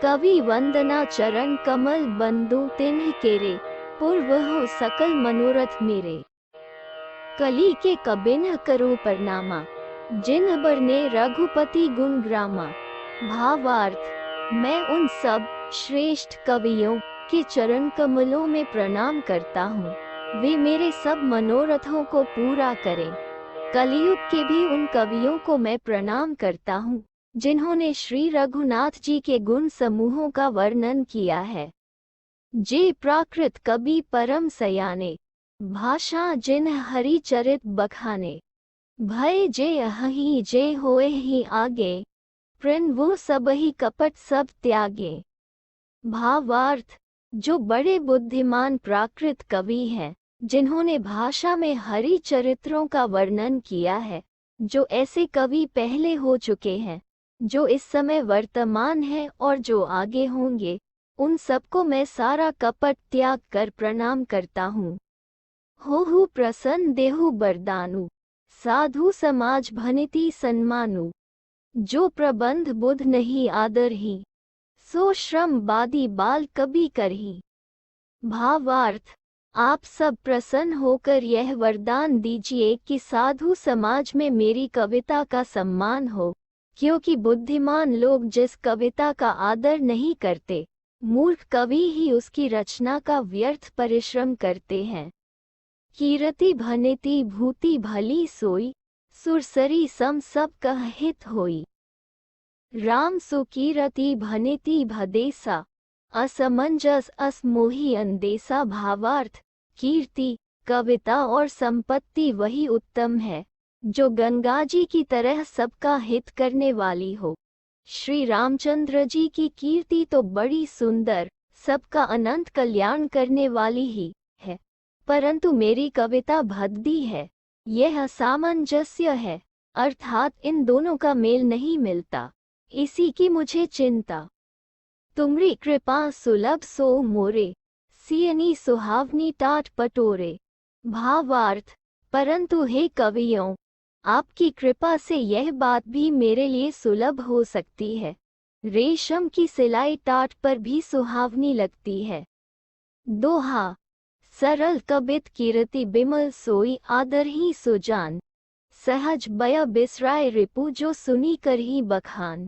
कवि वंदना चरण कमल बंधु तिन्ह केरे, पूर्व हो सकल मनोरथ मेरे। कली के कबिन करो प्रणामा, जिन बरने रघुपति गुण ग्रामा। भावार्थ, मैं उन सब श्रेष्ठ कवियों के चरण कमलों में प्रणाम करता हूँ। वे मेरे सब मनोरथों को पूरा करें। कलियुग के भी उन कवियों को मैं प्रणाम करता हूँ जिन्होंने श्री रघुनाथ जी के गुण समूहों का वर्णन किया है। जे प्राकृत कवि परम सयाने, भाषा जिन हरि चरित बखाने। भय जे अहि जे होए ही आगे, प्रण वो सब ही कपट सब त्यागे। भावार्थ, जो बड़े बुद्धिमान प्राकृत कवि हैं, जिन्होंने भाषा में हरि चरित्रों का वर्णन किया है, जो ऐसे कवि पहले हो चुके हैं, जो इस समय वर्तमान है और जो आगे होंगे, उन सबको मैं सारा कपट त्याग कर प्रणाम करता हूँ। होहु प्रसन्न देहु बरदानु, साधु समाज भनिति सन्मानु। जो प्रबंध बुध नहीं आदर ही, सो श्रम बादी बाल कवि करही। भावार्थ, आप सब प्रसन्न होकर यह वरदान दीजिए कि साधु समाज में मेरी कविता का सम्मान हो, क्योंकि बुद्धिमान लोग जिस कविता का आदर नहीं करते, मूर्ख कवि ही उसकी रचना का व्यर्थ परिश्रम करते हैं। कीरति भनिति भूति भली सोई, सुरसरी सम सब कह हित होई। राम सुकीरति भनिति भदेसा, असमंजस असमोही अंदेसा। भावार्थ, कीर्ति, कविता और संपत्ति वही उत्तम है जो गंगा जी की तरह सबका हित करने वाली हो। श्री रामचंद्र जी की कीर्ति तो बड़ी सुंदर, सबका अनंत कल्याण करने वाली ही है, परंतु मेरी कविता भद्दी है। यह असामंजस्य है, अर्थात इन दोनों का मेल नहीं मिलता। इसी की मुझे चिंता। तुमरी कृपा सुलभ सो मोरे, सियनी सुहावनी टाट पटोरे। भावार्थ, परंतु हे कवियों, आपकी कृपा से यह बात भी मेरे लिए सुलभ हो सकती है। रेशम की सिलाई टाट पर भी सुहावनी लगती है। दोहा, सरल कबित कीरति बिमल सोई आदर ही सुजान। सहज बय बिसराय रिपु जो सुनी कर ही बखान।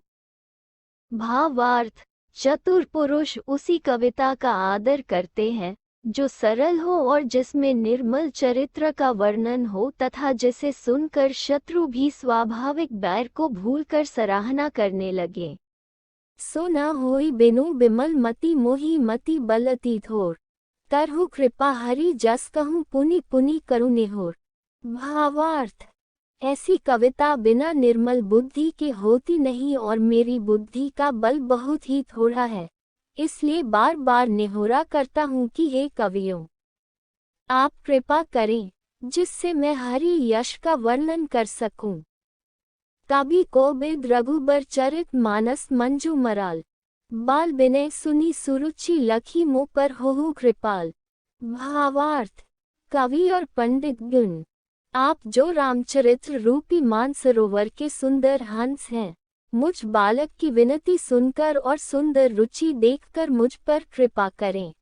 भावार्थ, चतुर पुरुष उसी कविता का आदर करते हैं जो सरल हो और जिसमें निर्मल चरित्र का वर्णन हो तथा जिसे सुनकर शत्रु भी स्वाभाविक बैर को भूलकर सराहना करने लगे। सो न होई बिनु बिमल मति मोही मति बलती थोर, तरहु कृपा हरि जस कहूँ पुनि पुनि करु निहोर। भावार्थ, ऐसी कविता बिना निर्मल बुद्धि के होती नहीं और मेरी बुद्धि का बल बहुत ही थोड़ा है, इसलिए बार बार निहोरा करता हूँ कि हे कवियों, आप कृपा करें जिससे मैं हरि यश का वर्णन कर सकूं। कवि कोबिद रघुबर चरित मानस मंजू मराल, बाल बिनय सुनी सुरुचि लखी मुँह पर होहु कृपाल। भावार्थ, कवि और पंडित गुण, आप जो रामचरित्र रूपी मानसरोवर के सुंदर हंस हैं, मुझ बालक की विनती सुनकर और सुंदर रुचि देखकर मुझ पर कृपा करें।